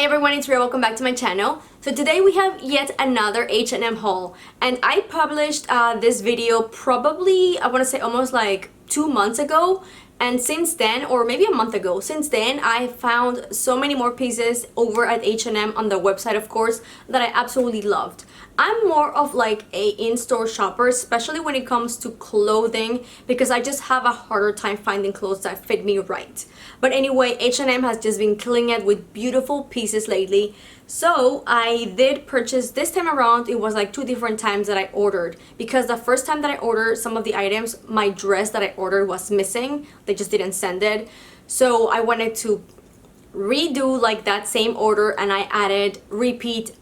Hey everyone, it's Rita. Welcome back to my channel. So today we have yet another H&M haul, and I published this video probably, I want to say almost like 2 months ago, and since then, or maybe a month ago, since then I found so many more pieces over at H&M on the website, of course, that I absolutely loved. I'm more of like a in-store shopper, especially when it comes to clothing, because I just have a harder time finding clothes that fit me right. But anyway, H&M has just been killing it with beautiful pieces lately. So I did purchase this time around. It was like 2 different times that I ordered, because the first time that I ordered some of the items, my dress that I ordered was missing. They just didn't send it. So I wanted to redo like that same order, and I added repeat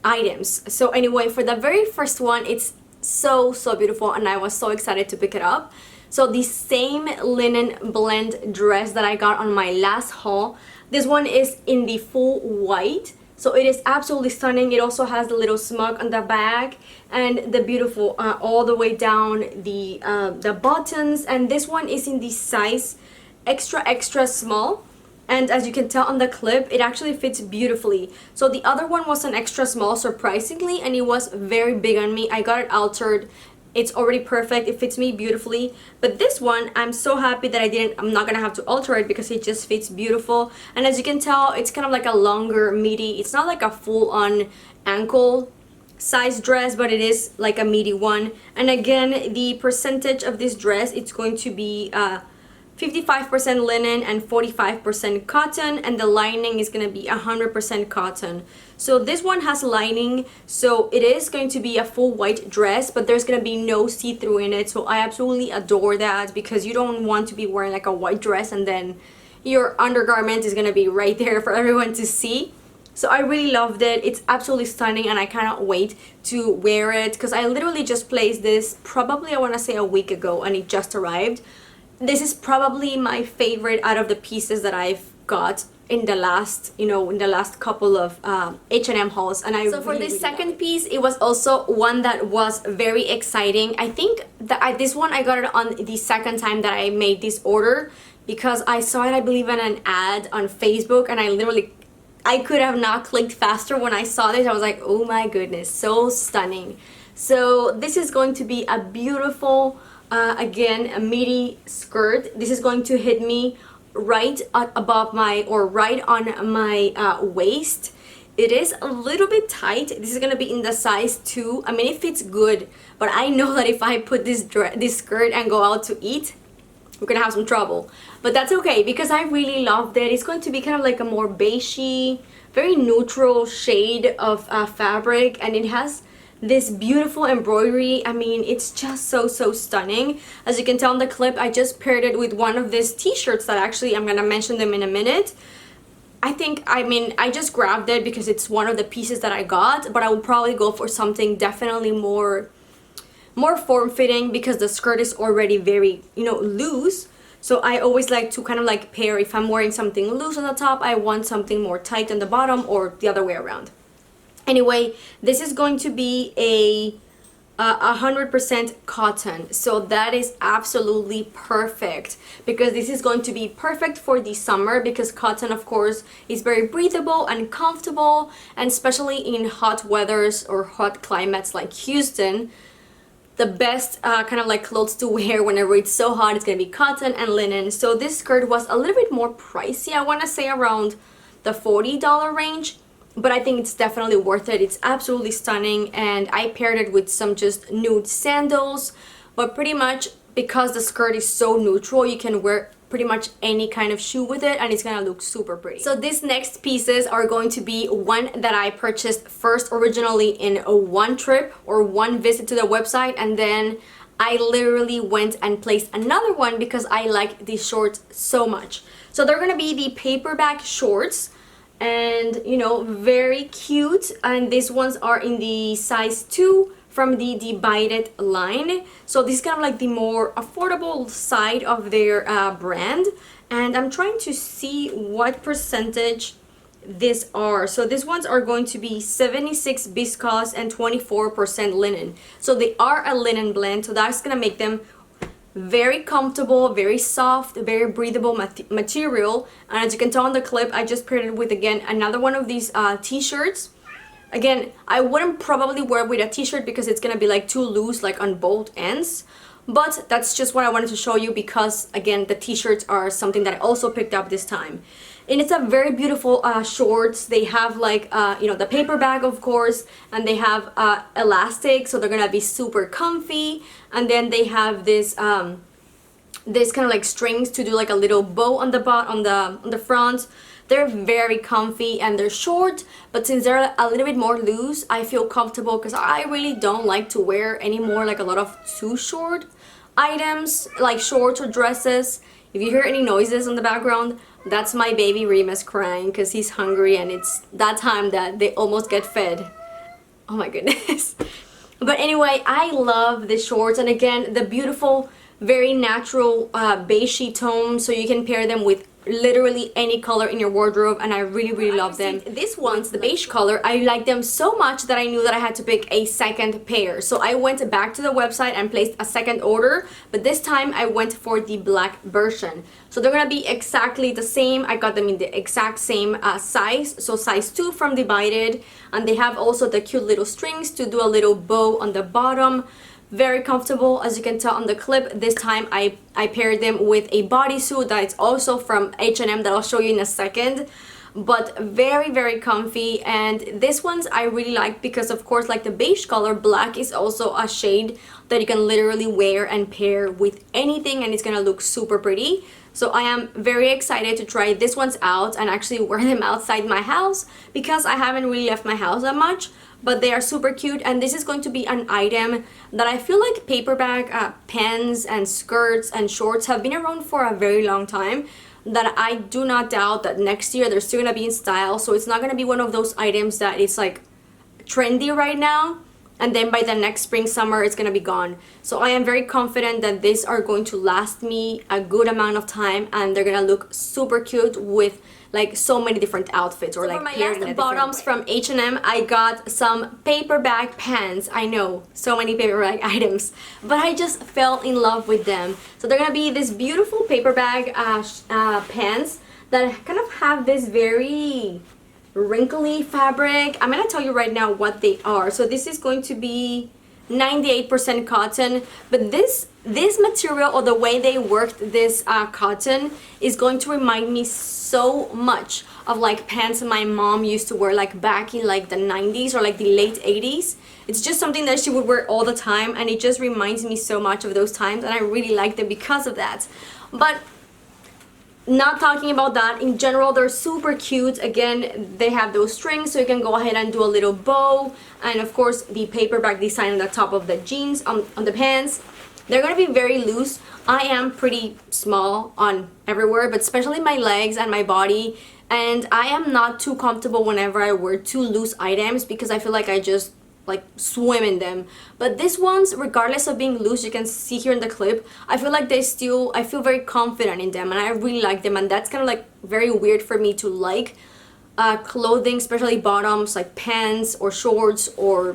items. So anyway, for the very first one, it's so beautiful, and I was so excited to pick it up. So the same linen blend dress that I got on my last haul, this one is in the full white. So it is absolutely stunning. It also has the little smug on the back and the beautiful all the way down the buttons. And this one is in the size extra small. And as you can tell on the clip, it actually fits beautifully. So the other one was an extra small, surprisingly, and it was very big on me. I got it altered. It's already perfect. It fits me beautifully. But this one, I'm so happy that I'm not gonna have to alter it, because it just fits beautiful. And as you can tell, it's kind of like a longer midi. It's not like a full-on ankle size dress, but it is like a midi one. And again, the percentage of this dress, it's going to be 55% linen and 45% cotton, and the lining is going to be 100% cotton. So this one has lining, so it is going to be a full white dress, but there's going to be no see-through in it. So I absolutely adore that, because you don't want to be wearing like a white dress and then your undergarment is going to be right there for everyone to see. So I really loved it. It's absolutely stunning, and I cannot wait to wear it, because I literally just placed this probably, I want to say, a week ago, and it just arrived. This is probably my favorite out of the pieces that I've got in the last, in the last couple of H&M hauls. And so for this second piece, it was also one that was very exciting. I think that this one I got it on the second time that I made this order, because I saw it, I believe, in an ad on Facebook, and I could have not clicked faster when I saw this. I was like, oh my goodness, so stunning. So this is going to be a beautiful, again, a midi skirt. This is going to hit me right above my, or right on my waist. It is a little bit tight. This is gonna be in the size 2. I mean, it fits good, but I know that if I put this skirt and go out to eat, we're gonna have some trouble. But that's okay, because I really loved it. It's going to be kind of like a more beigey, very neutral shade of fabric, and it has this beautiful embroidery. I mean, it's just so stunning. As you can tell in the clip, I just paired it with one of these t-shirts that actually, I'm gonna mention them in a minute. I just grabbed it because it's one of the pieces that I got, but I would probably go for something definitely more form-fitting, because the skirt is already very, loose. So I always like to kind of like pair, if I'm wearing something loose on the top, I want something more tight on the bottom, or the other way around. Anyway, this is going to be a 100% cotton, so that is absolutely perfect, because this is going to be perfect for the summer, because cotton, of course, is very breathable and comfortable, and especially in hot weathers or hot climates like Houston, the best kind of like clothes to wear whenever it's so hot, it's gonna be cotton and linen. So this skirt was a little bit more pricey. I want to say around the $40 range, but I think it's definitely worth it. It's absolutely stunning, and I paired it with some just nude sandals. But pretty much, because the skirt is so neutral, you can wear pretty much any kind of shoe with it, and it's gonna look super pretty. So these next pieces are going to be one that I purchased first originally in one trip or one visit to the website, and then I literally went and placed another one because I like these shorts so much. So they're gonna be the paperback shorts, and very cute, and these ones are in the size 2 from the divided line. So this is kind of like the more affordable side of their brand, and I'm trying to see what percentage these are. So these ones are going to be 76 viscose and 24% linen. So they are a linen blend, so that's gonna make them very comfortable, very soft, very breathable material. And as you can tell on the clip, I just paired it with, again, another one of these t-shirts. Again, I wouldn't probably wear it with a t-shirt because it's gonna be like too loose, like on both ends. But that's just what I wanted to show you because, again, the t-shirts are something that I also picked up this time. And it's a very beautiful shorts. They have like, you know, the paper bag, of course, and they have elastic, so they're gonna be super comfy. And then they have this this kind of like strings to do like a little bow on the front. They're very comfy and they're short, but since they're a little bit more loose, I feel comfortable because I really don't like to wear anymore like a lot of too short items, like shorts or dresses. If you hear any noises in the background, that's my baby Remus crying because he's hungry and it's that time that they almost get fed. Oh my goodness. But anyway, I love the shorts, and again, the beautiful, very natural beigey tone, so you can pair them with literally any color in your wardrobe, and I really love them. These ones, the beige color, I like them so much that I knew that I had to pick a second pair. So I went back to the website and placed a second order, but this time I went for the black version. So they're gonna be exactly the same. I got them in the exact same size, so size 2 from Divided, and they have also the cute little strings to do a little bow on the bottom. Very comfortable, as you can tell on the clip. This time I paired them with a bodysuit that is also from H&M that I'll show you in a second, but very comfy. And this ones I really like because, of course, like the beige color, black is also a shade that you can literally wear and pair with anything, and it's gonna look super pretty. So I am very excited to try these ones out and actually wear them outside my house because I haven't really left my house that much. But they are super cute, and this is going to be an item that I feel like paper bag pants and skirts and shorts have been around for a very long time, that I do not doubt that next year they're still gonna be in style. So it's not gonna be one of those items that it's like trendy right now and then by the next spring summer it's gonna be gone. So I am very confident that these are going to last me a good amount of time, and they're gonna look super cute with like so many different outfits, or like for my last bottoms from H&M, I got some paper bag pants. I know, so many paper bag items, but I just fell in love with them. So they're gonna be this beautiful paper bag pants that kind of have this very wrinkly fabric. I'm gonna tell you right now what they are. So this is going to be 98% cotton, but this material, or the way they worked this cotton, is going to remind me so much of like pants my mom used to wear like back in like the 90s or like the late 80s. It's just something that she would wear all the time, and it just reminds me so much of those times, and I really like them because of that. But not talking about that, in general, they're super cute. Again, they have those strings, so you can go ahead and do a little bow, and of course the paper bag design on the top of the jeans, on the pants. They're gonna be very loose. I am pretty small on everywhere, but especially my legs and my body, and I am not too comfortable whenever I wear too loose items because I feel like I just like swim in them. But these ones, regardless of being loose, you can see here in the clip, I feel like I feel very confident in them, and I really like them. And that's kind of like very weird for me to like clothing, especially bottoms, like pants or shorts or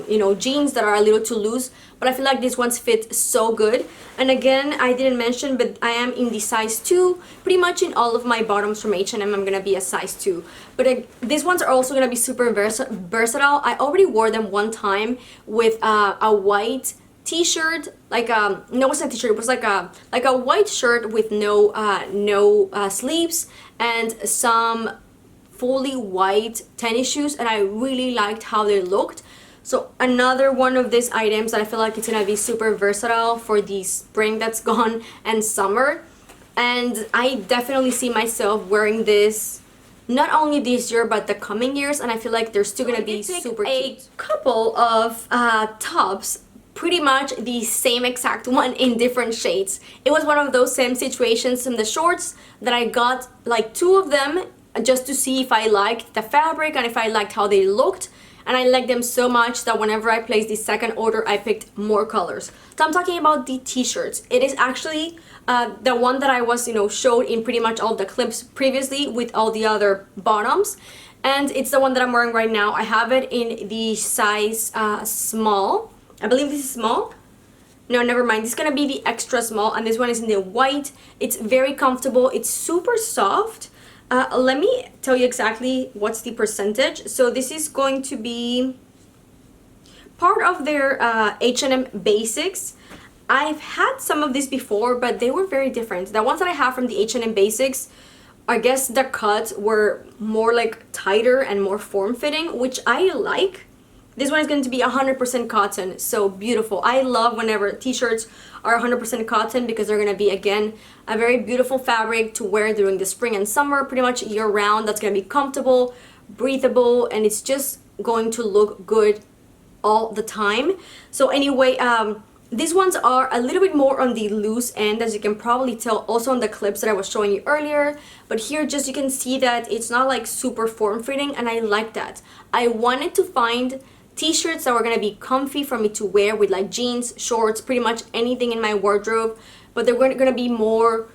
you know, jeans that are a little too loose, but I feel like these ones fit so good. And again, I didn't mention, but I am in the size 2. Pretty much in all of my bottoms from H&M, I'm gonna be a size 2. But these ones are also gonna be super versatile. I already wore them one time with a white t-shirt, like no, it wasn't a t-shirt, it was like a white shirt with no sleeves and some fully white tennis shoes, and I really liked how they looked. So another one of these items that I feel like it's gonna be super versatile for the spring that's gone and summer. And I definitely see myself wearing this not only this year but the coming years, and I feel like they're still gonna be super cute. A couple of tops, pretty much the same exact one in different shades. It was one of those same situations in the shorts that I got like 2 of them just to see if I liked the fabric and if I liked how they looked. And I liked them so much that whenever I placed the second order, I picked more colors. So I'm talking about the t-shirts. It is actually the one that I was, you know, showed in pretty much all the clips previously with all the other bottoms. And it's the one that I'm wearing right now. I have it in the size small. I believe this is small. No, never mind. This is gonna be the extra small, and this one is in the white. It's very comfortable. It's super soft. Let me tell you exactly what's the percentage. So this is going to be part of their H&M Basics. I've had some of these before, but they were very different. The ones that I have from the H&M Basics, I guess the cuts were more like tighter and more form-fitting, which I like. This one is going to be 100% cotton, so beautiful. I love whenever t-shirts are 100% cotton because they're going to be, again, a very beautiful fabric to wear during the spring and summer, pretty much year-round. That's going to be comfortable, breathable, and it's just going to look good all the time. So anyway, these ones are a little bit more on the loose end, as you can probably tell also on the clips that I was showing you earlier. But here just you can see that it's not like super form-fitting, and I like that. I wanted to find t-shirts that were going to be comfy for me to wear with like jeans, shorts, pretty much anything in my wardrobe, but they're going to be more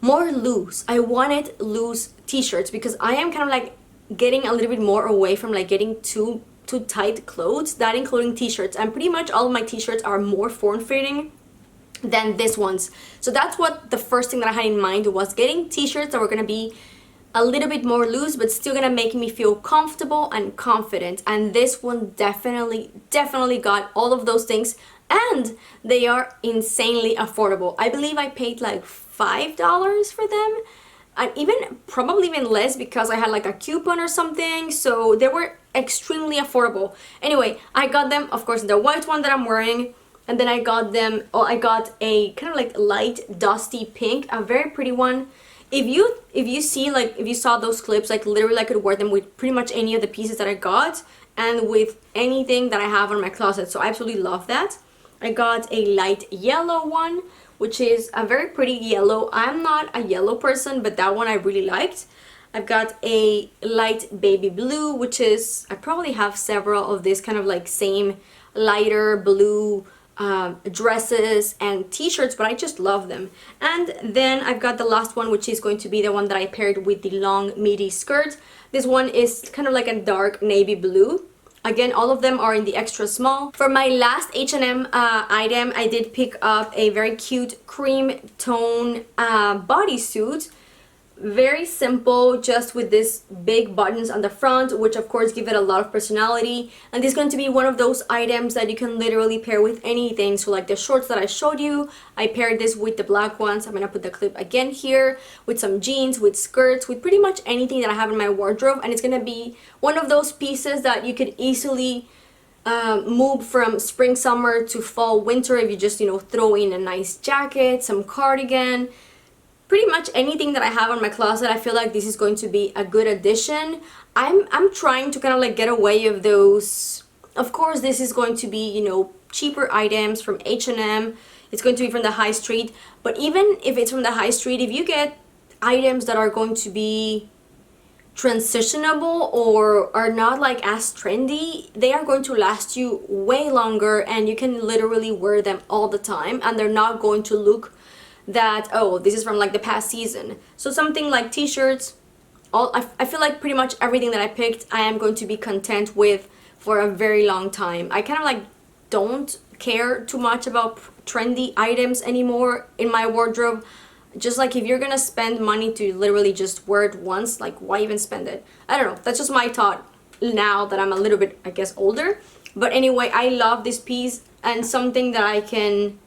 loose. I wanted loose t-shirts because I am kind of like getting a little bit more away from like getting too tight clothes, that including t-shirts, and pretty much all of my t-shirts are more form-fitting than this ones. So that's what the first thing that I had in mind was, getting t-shirts that were going to be a little bit more loose but still gonna make me feel comfortable and confident, and this one definitely got all of those things, and they are insanely affordable. I believe I paid like $5 for them, and probably even less because I had like a coupon or something, so they were extremely affordable. Anyway, I got them, of course, the white one that I'm wearing, and then I got a kind of like light dusty pink, a very pretty one. If you saw those clips, like literally I could wear them with pretty much any of the pieces that I got and with anything that I have in my closet, so I absolutely love that. I got a light yellow one, which is a very pretty yellow. I'm not a yellow person, but that one I really liked. I've got a light baby blue, which is, I probably have several of this kind of like same lighter blue dresses and t-shirts, but I just love them. And then I've got the last one, which is going to be the one that I paired with the long midi skirt. This one is kind of like a dark navy blue. Again, all of them are in the extra small. For my last H&M item, I did pick up a very cute cream tone bodysuit. Very simple, just with these big buttons on the front, which of course give it a lot of personality. And this is going to be one of those items that you can literally pair with anything. So like the shorts that I showed you, I paired this with the black ones. I'm gonna put the clip again here, with some jeans, with skirts, with pretty much anything that I have in my wardrobe. And it's gonna be one of those pieces that you could easily move from spring, summer to fall, winter if you just, throw in a nice jacket, some cardigan. Pretty much anything that I have on my closet, I feel like this is going to be a good addition. I'm trying to kind of like get away of those. Of course, this is going to be, cheaper items from H&M. It's going to be from the high street. But even if it's from the high street, if you get items that are going to be transitionable or are not like as trendy, they are going to last you way longer, and you can literally wear them all the time, and they're not going to look that, oh, this is from like the past season. So something like t-shirts, I feel like pretty much everything that I picked I am going to be content with for a very long time. I kind of like don't care too much about trendy items anymore in my wardrobe. Just like, if you're gonna spend money to literally just wear it once, like why even spend it? I don't know, that's just my thought now that I'm a little bit, I guess, older. But anyway, I love this piece, and something that I can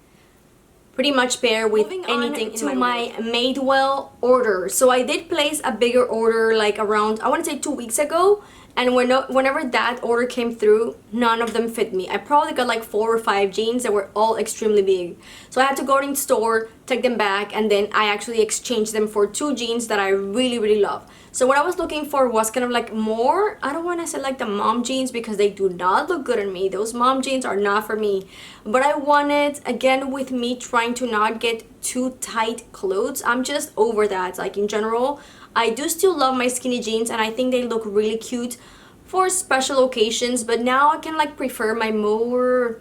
pretty much pair with anything in my Madewell order. So I did place a bigger order like around, I want to say 2 weeks ago, and whenever that order came through, none of them fit me. I probably got like 4 or 5 jeans that were all extremely big. So I had to go in store, take them back, and then I actually exchanged them for 2 jeans that I really love. So what I was looking for was kind of like more, I don't want to say like the mom jeans because they do not look good on me. Those mom jeans are not for me. But I wanted, again, with me trying to not get too tight clothes, I'm just over that. Like in general, I do still love my skinny jeans, and I think they look really cute for special occasions. But now I can like prefer my more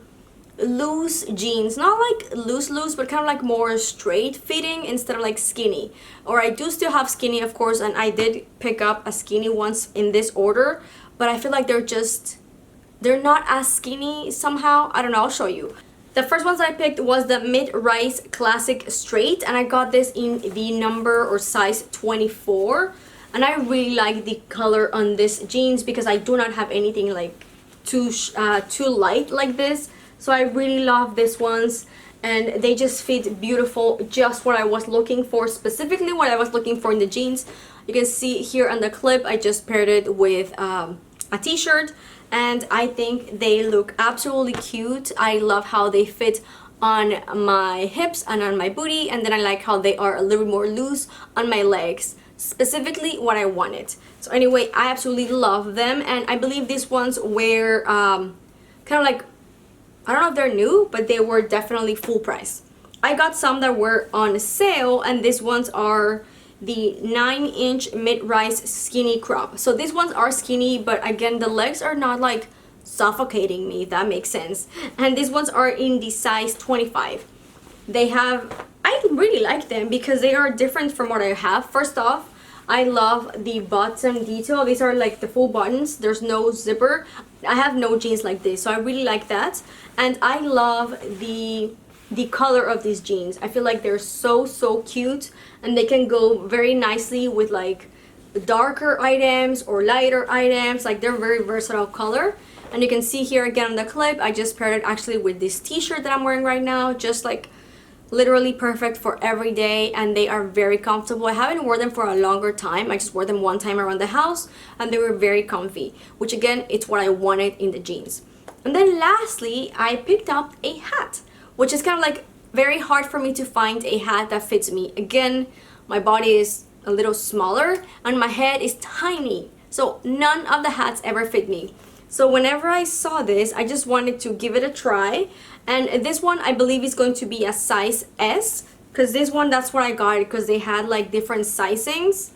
loose jeans, not like loose, but kind of like more straight fitting instead of like skinny. Or I do still have skinny, of course, and I did pick up a skinny once in this order, but I feel like they're not as skinny somehow. I don't know, I'll show you. The first ones I picked was the mid-rise classic straight, and I got this in the number or size 24. And I really like the color on this jeans because I do not have anything like too light like this. So I really love these ones, and they just fit beautiful, just what I was looking for, specifically what I was looking for in the jeans. You can see here on the clip I just paired it with a t-shirt, and I think they look absolutely cute. I love how they fit on my hips and on my booty, and then I like how they are a little more loose on my legs, specifically what I wanted. So anyway, I absolutely love them, and I believe these ones were kind of like, I don't know if they're new, but they were definitely full price. I got some that were on sale, and these ones are the 9-inch mid-rise skinny crop. So these ones are skinny, but again, the legs are not like suffocating me, if that makes sense. And these ones are in the size 25. They have, I really like them because they are different from what I have. First off, I love the bottom detail. These are like the full buttons. There's no zipper. I have no jeans like this, so I really like that. And I love the color of these jeans. I feel like they're so cute, and they can go very nicely with like darker items or lighter items. Like, they're very versatile color. And you can see here again on the clip, I just paired it actually with this t-shirt that I'm wearing right now, just like literally perfect for every day, and they are very comfortable. I haven't worn them for a longer time. I just wore them one time around the house, and they were very comfy, which again, it's what I wanted in the jeans. And then lastly, I picked up a hat, which is kind of like very hard for me to find a hat that fits me. Again, my body is a little smaller and my head is tiny, so none of the hats ever fit me. So whenever I saw this, I just wanted to give it a try. And this one I believe is going to be a size S, because this one, that's what I got, because they had like different sizings.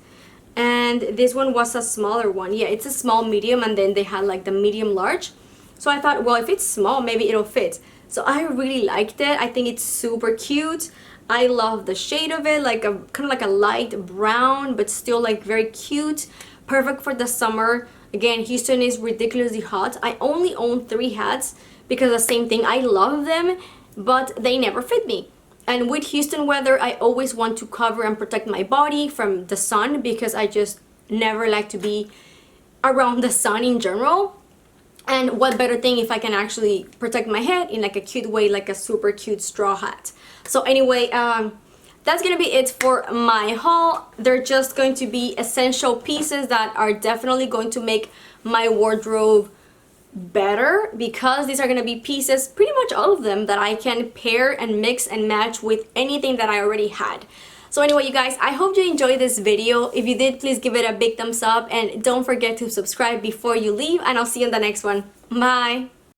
And this one was a smaller one. Yeah, it's a small medium, and then they had like the medium large. So I thought, well, if it's small, maybe it'll fit. So I really liked it. I think it's super cute. I love the shade of it, like a kind of like a light brown, but still like very cute. Perfect for the summer. Again, Houston is ridiculously hot. I only own 3 hats because the same thing, I love them, but they never fit me. And with Houston weather, I always want to cover and protect my body from the sun, because I just never like to be around the sun in general. And what better thing if I can actually protect my head in like a cute way, like a super cute straw hat. So anyway, that's gonna be it for my haul. They're just going to be essential pieces that are definitely going to make my wardrobe better, because these are going to be pieces, pretty much all of them, that I can pair and mix and match with anything that I already had. So anyway, you guys, I hope you enjoyed this video. If you did, please give it a big thumbs up, and don't forget to subscribe before you leave, and I'll see you in the next one. Bye!